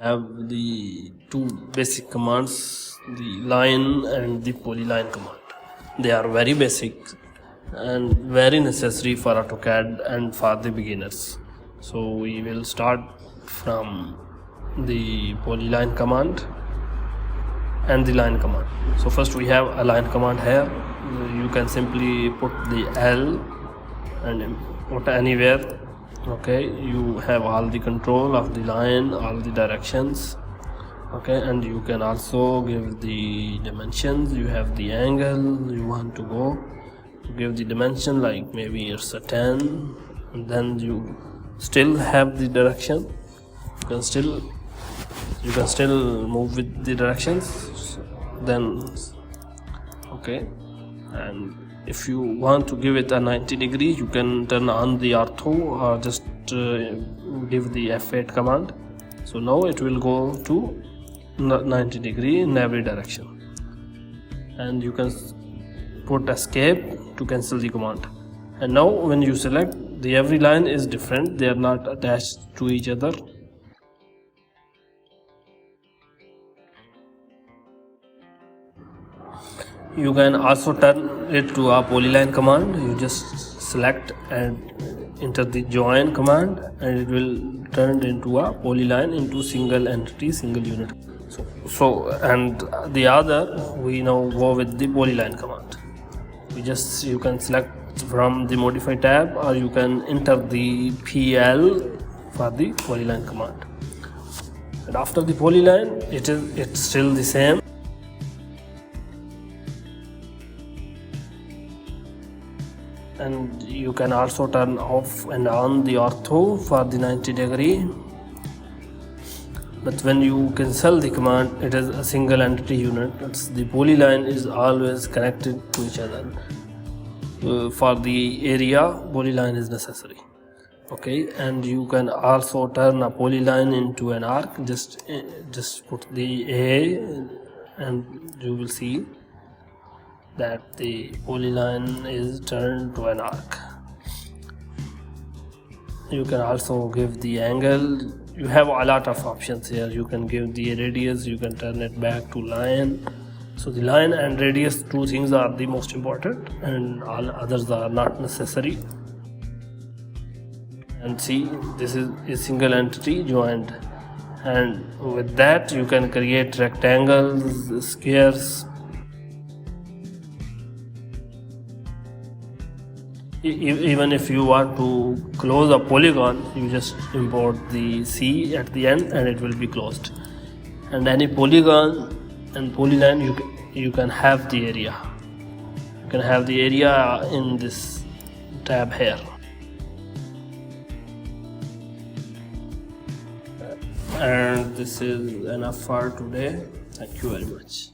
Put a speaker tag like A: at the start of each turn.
A: have the two basic commands, the line and the polyline command. They are very basic and very necessary for AutoCAD and for the beginners. So we will start from the polyline command and the line command. So first we have a line command here. You can simply put the L and put anywhere. Okay, you have all the control of the line, all the directions. Okay, and you can also give the dimensions. You have the angle you want to go to give the dimension, like maybe it's a 10, and then you still have the direction. You can still move with the directions. Then okay, and if you want to give it a 90 degree, you can turn on the ortho or just give the F8 command. So now it will go to 90 degree in every direction, and you can put escape to cancel the command. And now when you select, the every line is different, they are not attached to each other. You can also turn it to a polyline command. You just select and enter the join command, and it will turn into a polyline into single entity, single unit. So and the other, we now go with the polyline command. You can select from the modify tab, or you can enter the PL for the polyline command. And after the polyline, it's still the same. And you can also turn off and on the ortho for the 90 degree. But when you cancel the command, it is a single entity unit. The polyline is always connected to each other. For the area, polyline is necessary. Okay, and you can also turn a polyline into an arc. Just put the A, and you will see that the polyline is turned to an arc. You can also give the angle. You have a lot of options here. You can give the radius, you can turn it back to line. So the line and radius, two things are the most important, and all others are not necessary. And see, this is a single entity joined, and with that you can create rectangles, squares. Even if you want to close a polygon, you just import the C at the end and it will be closed. And any polygon and polyline, you can have the area. You can have the area in this tab here. And this is enough for today. Thank you very much.